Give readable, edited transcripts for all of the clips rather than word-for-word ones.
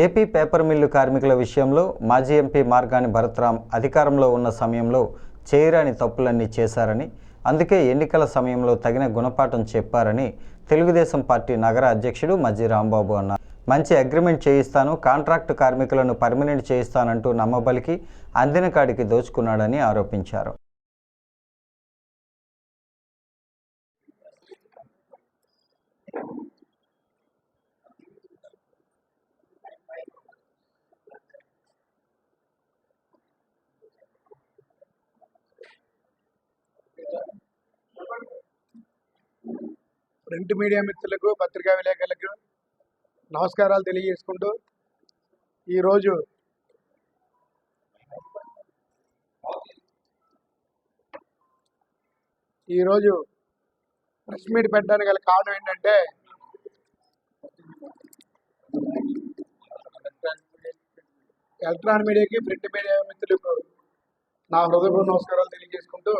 AP paper mill కార్మికుల విషయంలో మాజీ ఎంపీ మార్గాని భరత్రాం అధికారంలో ఉన్న సమయంలో చేయరాని తప్పులన్నీ చేశారని, అందుకే ఎన్నికల సమయంలో తగిన గుణపాఠం చెప్పారని తెలుగుదేశం పార్టీ నగర అధ్యక్షుడు మజ్జి రాంబాబు అన్నారు. మంచి అగ్రిమెంట్ చేయిస్తాను, కాంట్రాక్టు కార్మికులను పర్మనెంట్ చేయిస్తానంటూ నమ్మబలికి అందిన కాడికి దోచుకున్నాడని ఆరోపించారు. ప్రింట్ మీడియా మిత్రులకు, పత్రికా విలేకరులకు నమస్కారాలు తెలియజేసుకుంటూ ఈరోజు ప్రెస్ మీట్ పెట్టడానికి గల కారణం ఏంటంటే, ఎలక్ట్రానిక్ మీడియాకి, ప్రింట్ మీడియా మిత్రులకు నా హృదయపూర్వక నమస్కారాలు తెలియజేసుకుంటూ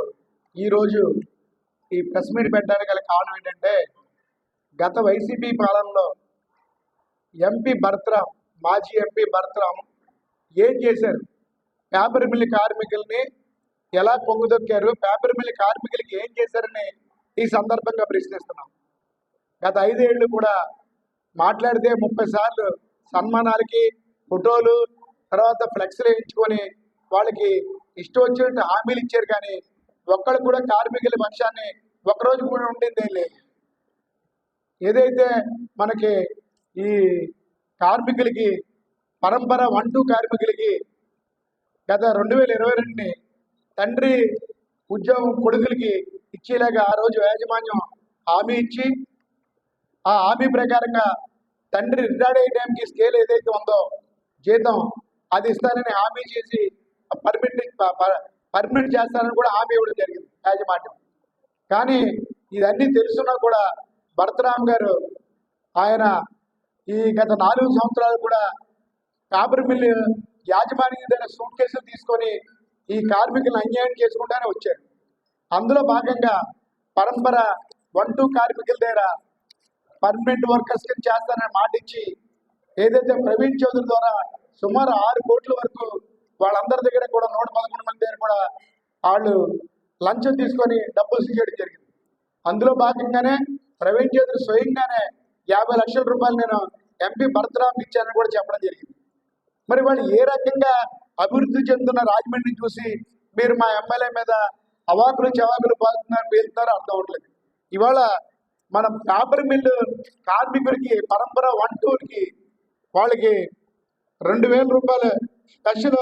ఈరోజు ఈ ప్రెస్ మీట్ పెట్టడానికి గల కారణం ఏంటంటే, గత వైసీపీ పాలనలో మాజీ ఎంపీ భరత్రాం ఏం చేశారు, పేపర్ మిల్లు కార్మికుల్ని ఎలా పొంగుదొక్కారు, పేపర్ మిల్లు కార్మికులకి ఏం చేశారని ఈ సందర్భంగా ప్రశ్నిస్తున్నాం. గత 5 ఏళ్ళు కూడా మాట్లాడితే 30 సార్లు సన్మానాలకి ఫోటోలు, తర్వాత ఫ్లెక్స్లు వేయించుకొని వాళ్ళకి ఇష్టం వచ్చినట్టు హామీలు ఇచ్చారు. కానీ ఒక్కళ్ళు కూడా కార్మికుల పక్షాన్ని ఒక్కరోజు కూడా ఉండిందే లేదు. ఏదైతే మనకి ఈ కార్మికులకి పరంపర 1-2 కార్మికులకి గత 2022 తండ్రి ఉద్యోగం కొడుకులకి ఇచ్చేలాగా ఆ రోజు యాజమాన్యం హామీ ఇచ్చి, ఆ హామీ ప్రకారంగా తండ్రి రిటైర్డ్ అయ్యే టైంకి స్కేల్ ఏదైతే ఉందో జీతం అది ఇస్తానని హామీ చేసి పర్మనెంట్ చేస్తానని కూడా హామీ ఇవ్వడం జరిగింది యాజమాన్యం. కానీ ఇదన్నీ తెలుసున్నా కూడా భరత్రాం గారు ఆయన ఈ గత 4 సంవత్సరాలు కూడా పేపర్ మిల్లు యాజమాన్యం సూట్ కేసులు తీసుకొని ఈ కార్మికులను అన్యాయం చేసుకుంటానే వచ్చారు. అందులో భాగంగా పరంపర 1-2 కార్మికుల దగ్గర పర్మనెంట్ వర్కర్స్ కింద చేస్తానని మాట ఇచ్చి, ఏదైతే ప్రవీణ్ చౌదరి ద్వారా సుమారు 6 కోట్ల వరకు వాళ్ళందరి దగ్గర కూడా 111 మంది దగ్గర కూడా వాళ్ళు లంచం తీసుకొని డబ్బులు చేయడం జరిగింది. అందులో భాగంగానే ప్రవీణ్ చౌదరి స్వయంగానే 50 లక్షల రూపాయలు నేను ఎంపీ భరత్రాం ఇచ్చానని కూడా చెప్పడం జరిగింది. మరి వాళ్ళు ఏ రకంగా అభివృద్ధి చెందుతున్న రాజమండ్రిని చూసి మీరు మా ఎమ్మెల్యే మీద అవాకులు చవాకులు పేలుతున్నారో అర్థం అవట్లేదు. ఇవాళ మన పేపర్ మిల్లు కార్మికుడికి పరంపర 1-2కి వాళ్ళకి 2000 రూపాయలు స్పెషల్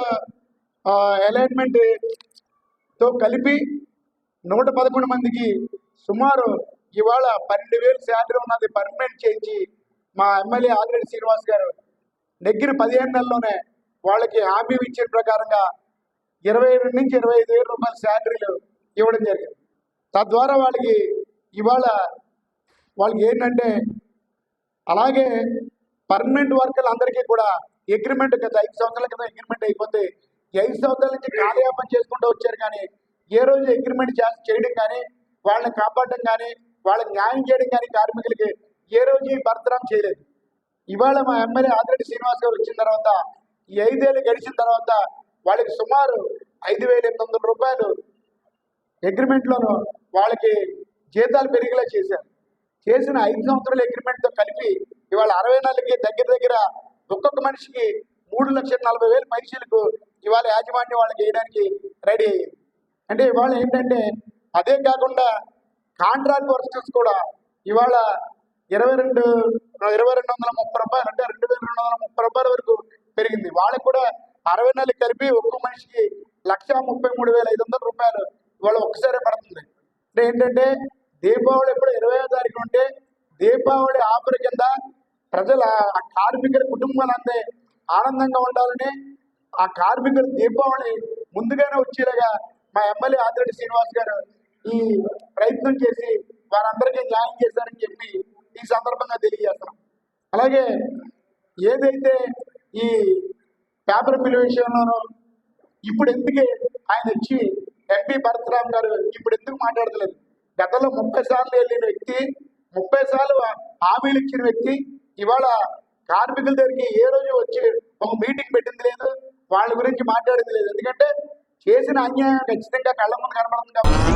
అలైన్మెంట్తో కలిపి 111 మందికి సుమారు ఇవాళ 12,000 శాలరీ ఉన్నది పర్మనెంట్ చేయించి మా ఎమ్మెల్యే ఆదిరెడ్డి శ్రీనివాస్ గారు దగ్గర 15 నెలల్లోనే వాళ్ళకి హామీ ఇచ్చిన ప్రకారంగా 22 నుంచి 25,000 రూపాయల శాలరీలు ఇవ్వడం జరిగింది. తద్వారా వాళ్ళకి ఇవాళ ఏంటంటే, అలాగే పర్మనెంట్ వర్కర్లు అందరికీ కూడా అగ్రిమెంట్ గత 5 సంవత్సరాల క్రితం అగ్రిమెంట్ అయిపోతే 5 సంవత్సరాల నుంచి కాలయాపన చేసుకుంటూ వచ్చారు. కానీ ఏ రోజు అగ్రిమెంట్ చేయడం కానీ, వాళ్ళని కాపాడడం కానీ, వాళ్ళకి న్యాయం చేయడం కానీ కార్మికులకి ఏ రోజు భరత్రాం చేయలేదు. ఇవాళ మా ఎమ్మెల్యే ఆదిరెడ్డి శ్రీనివాస్ గారు వచ్చిన తర్వాత ఈ 5 ఏళ్ళు గడిచిన తర్వాత వాళ్ళకి సుమారు 5,800 రూపాయలు అగ్రిమెంట్లోనూ వాళ్ళకి జీతాలు పెరిగేలా చేశారు. చేసిన 5 సంవత్సరాల అగ్రిమెంట్తో కలిపి ఇవాళ 60 నెలలకి దగ్గర ఒక్కొక్క మనిషికి 3,40,000 పైసలకు ఇవాళ యాజమాన్యం వాళ్ళకి వేయడానికి రెడీ అయ్యింది. అంటే ఇవాళ ఏంటంటే, అదే కాకుండా కాంట్రాక్ట్ వర్కర్స్ కూడా ఇవాళ 2,230 రూపాయలు అంటే 2,230 రూపాయల వరకు పెరిగింది. వాళ్ళకి కూడా 60 నెలలకు కలిపి ఒక్కో మనిషికి 1,33,500 రూపాయలు ఇవాళ ఒక్కసారి పడుతుంది. అంటే ఏంటంటే, దీపావళి ఎప్పుడు 20వ తారీఖు ఉంటే దీపావళి ఆఫర్ కింద ప్రజల ఆ కార్మికుల కుటుంబాలందే ఆనందంగా ఉండాలని, ఆ కార్మికుల దీపావళి ముందుగానే వచ్చేలాగా మా ఎమ్మెల్యే ఆదిరెడ్డి శ్రీనివాస్ గారు ఈ ప్రయత్నం చేసి వారందరికీ న్యాయం చేశారని చెప్పి ఈ సందర్భంగా తెలియజేస్తున్నాం. అలాగే ఏదైతే ఈ పేపర్ మిల్ విషయంలోనూ ఇప్పుడు ఎందుకు ఆయన వచ్చి ఎంపీ భరత్రాం గారు ఇప్పుడు ఎందుకు మాట్లాడతలేదు? గతంలో 30 సార్లు వెళ్ళిన వ్యక్తి, 30 సార్లు హామీలు ఇచ్చిన వ్యక్తి ఇవాళ కార్మికుల దగ్గరికి ఏ రోజు వచ్చి ఒక మీటింగ్ పెట్టింది లేదు, వాళ్ళ గురించి మాట్లాడింది లేదు. ఎందుకంటే చేసిన అన్యాయం ఖచ్చితంగా కళ్ళ ముందు కనబడుతుంది కాబట్టి